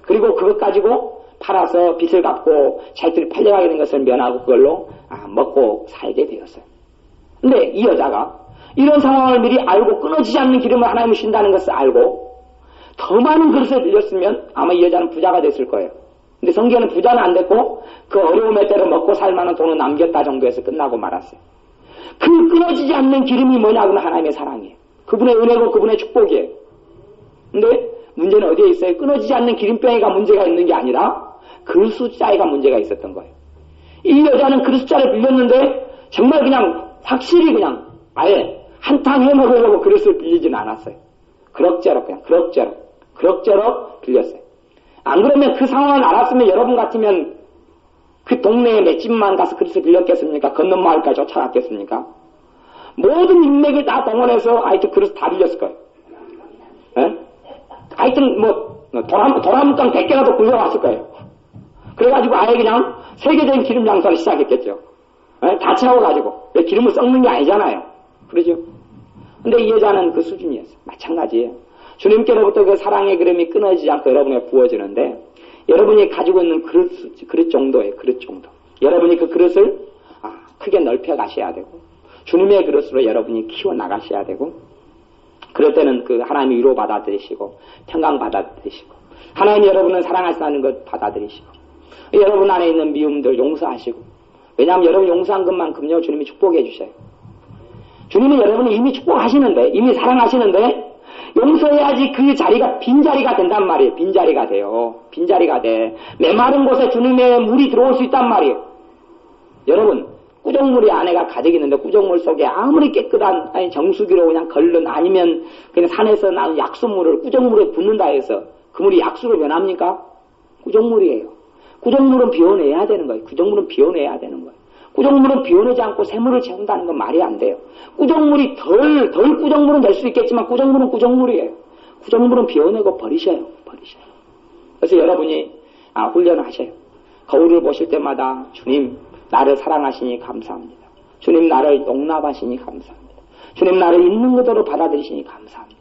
S1: 그리고 그것 가지고 팔아서 빚을 갚고 자식들이 팔려가게 된 것을 면하고 그걸로 먹고 살게 되었어요. 근데 이 여자가 이런 상황을 미리 알고 끊어지지 않는 기름을 하나님이 주신다는 것을 알고 더 많은 그릇을 빌렸으면 아마 이 여자는 부자가 됐을 거예요. 근데 성경은 부자는 안 됐고 그 어려움에 따라 먹고 살 만한 돈은 남겼다 정도에서 끝나고 말았어요. 그 끊어지지 않는 기름이 뭐냐고는 하나님의 사랑이에요. 그분의 은혜고 그분의 축복이에요. 근데 문제는 어디에 있어요? 끊어지지 않는 기름병이가 문제가 있는 게 아니라 그 숫자가 문제가 있었던 거예요. 이 여자는 그 숫자를 빌렸는데 정말 그냥 확실히 그냥 아예 한탕 해먹으려고 그릇을 빌리지는 않았어요. 그럭저럭 빌렸어요. 안 그러면 그 상황을 알았으면 여러분 같으면 그 동네에 몇 집만 가서 그릇을 빌렸겠습니까? 건넌 마을까지 쫓아갔겠습니까? 모든 인맥을 다 동원해서 하여튼 그릇 다 빌렸을 거예요. 에? 하여튼 도람강 100개라도 굴려왔을 거예요. 그래가지고 아예 그냥 세계적인 기름 장사를 시작했겠죠. 에? 다 채워가지고. 기름을 썩는 게 아니잖아요. 그러죠? 근데 이 여자는 그 수준이었어요. 마찬가지예요. 주님께로부터 그 사랑의 그림이 끊어지지 않고 여러분에 부어지는데 여러분이 가지고 있는 그릇 정도예요. 그릇 정도. 여러분이 그 그릇을 크게 넓혀 가셔야 되고 주님의 그릇으로 여러분이 키워 나가셔야 되고 그럴 때는 그 하나님이 위로 받아들이시고 평강 받아들이시고 하나님이 여러분을 사랑하신다는 것 받아들이시고 여러분 안에 있는 미움들 용서하시고 왜냐하면 여러분 용서한 것만큼요 주님이 축복해 주셔요. 주님은 여러분을 이미 축복하시는데 이미 사랑하시는데 용서해야지 그 자리가 빈자리가 된단 말이에요. 빈자리가 돼요. 빈자리가 돼. 메마른 곳에 주님의 물이 들어올 수 있단 말이에요. 여러분 꾸정물이 안에가 가득 있는데 꾸정물 속에 아무리 깨끗한 정수기로 그냥 걸른 아니면 그냥 산에서 나온 약수물을 꾸정물에 붓는다 해서 그 물이 약수로 변합니까? 꾸정물이에요. 꾸정물은 비워내야 되는 거예요. 꾸정물은 비워내야 되는 거예요. 꾸정물은 비워내지 않고 새물을 채운다는 건 말이 안 돼요. 꾸정물이 덜 꾸정물은 될 수 있겠지만 꾸정물은 꾸정물이에요. 꾸정물은 비워내고 버리셔요. 그래서 여러분이 훈련하셔요. 거울을 보실 때마다 주님 나를 사랑하시니 감사합니다. 주님 나를 용납하시니 감사합니다. 주님 나를 있는 그대로 받아들이시니 감사합니다.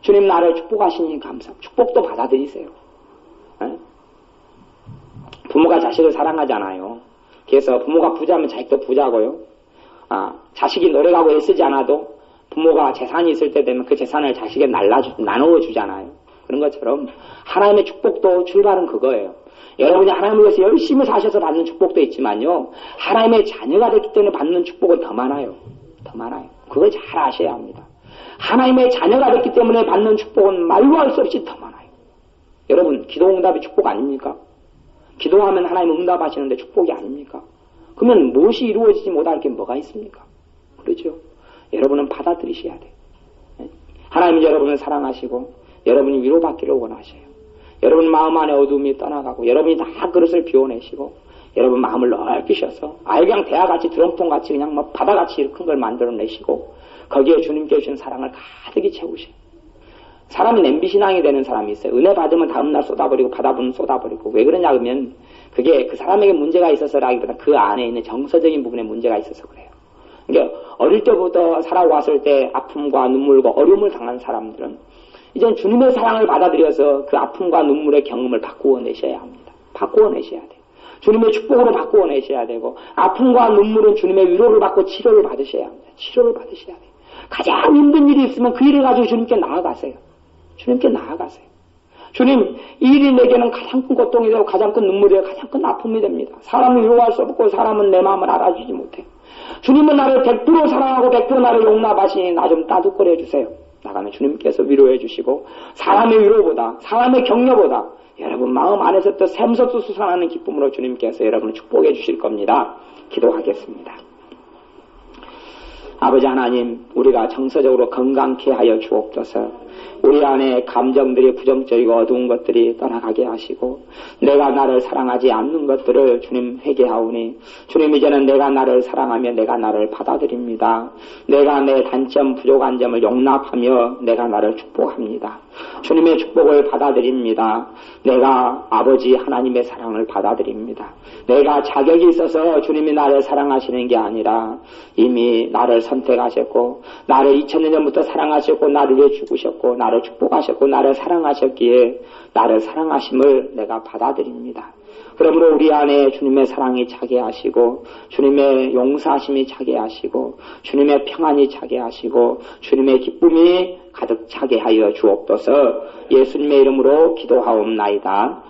S1: 주님 나를 축복하시니 감사합니다. 축복도 받아들이세요. 네? 부모가 자식을 사랑하잖아요. 그래서 부모가 부자면 자식도 부자고요. 자식이 노력하고 애쓰지 않아도 부모가 재산이 있을 때 되면 그 재산을 자식에게 나누어 주잖아요. 그런 것처럼 하나님의 축복도 출발은 그거예요. 여러분이 하나님을 위해서 열심히 사셔서 받는 축복도 있지만요. 하나님의 자녀가 됐기 때문에 받는 축복은 더 많아요. 그걸 잘 아셔야 합니다. 하나님의 자녀가 됐기 때문에 받는 축복은 말로 할 수 없이 더 많아요. 여러분 기도 응답이 축복 아닙니까? 기도하면 하나님 응답하시는데 축복이 아닙니까? 그러면 무엇이 이루어지지 못할 게 뭐가 있습니까? 그렇죠? 여러분은 받아들이셔야 돼요. 하나님이 여러분을 사랑하시고 여러분이 위로받기를 원하셔요. 여러분 마음 안에 어둠이 떠나가고 여러분이 다 그릇을 비워내시고 여러분 마음을 넓히셔서 그냥 대야같이 드럼통같이 그냥 뭐 바다같이 이렇게 큰 걸 만들어내시고 거기에 주님께 주신 사랑을 가득히 채우셔요. 사람이 냄비신앙이 되는 사람이 있어요. 은혜 받으면 다음날 쏟아버리고 받아보면 쏟아버리고 왜 그러냐 하면 그게 그 사람에게 문제가 있어서라기보다 그 안에 있는 정서적인 부분에 문제가 있어서 그래요. 그러니까 어릴 때부터 살아왔을 때 아픔과 눈물과 어려움을 당한 사람들은 이젠 주님의 사랑을 받아들여서 그 아픔과 눈물의 경험을 바꾸어내셔야 합니다. 바꾸어내셔야 돼요. 주님의 축복으로 바꾸어내셔야 되고 아픔과 눈물은 주님의 위로를 받고 치료를 받으셔야 합니다. 치료를 받으셔야 돼요. 가장 힘든 일이 있으면 그 일을 가지고 주님께 나아가세요. 주님께 나아가세요. 주님, 이 일이 내게는 가장 큰 고통이 되고 가장 큰 눈물이 되고 가장 큰 아픔이 됩니다. 사람을 위로할 수 없고 사람은 내 마음을 알아주지 못해. 주님은 나를 100% 사랑하고 100% 나를 용납하시니 나 좀 따뜻거려 주세요. 나가면 주님께서 위로해 주시고 사람의 위로보다 사람의 격려보다 여러분 마음 안에서부터 샘솟아 솟아나는 기쁨으로 주님께서 여러분을 축복해 주실 겁니다. 기도하겠습니다. 아버지 하나님, 우리가 정서적으로 건강케 하여 주옵소서. 우리 안에 감정들이 부정적이고 어두운 것들이 떠나가게 하시고 내가 나를 사랑하지 않는 것들을 주님 회개하오니 주님 이제는 내가 나를 사랑하며 내가 나를 받아들입니다. 내가 내 단점 부족한 점을 용납하며 내가 나를 축복합니다. 주님의 축복을 받아들입니다. 내가 아버지 하나님의 사랑을 받아들입니다. 내가 자격이 있어서 주님이 나를 사랑하시는 게 아니라 이미 나를 선택하셨고 나를 2000년 전부터 사랑하셨고 나를 위해 죽으셨고 나를 축복하셨고 나를 사랑하셨기에 나를 사랑하심을 내가 받아들입니다. 그러므로 우리 안에 주님의 사랑이 차게 하시고 주님의 용서하심이 차게 하시고 주님의 평안이 차게 하시고 주님의 기쁨이 가득 차게 하여 주옵소서. 예수님의 이름으로 기도하옵나이다.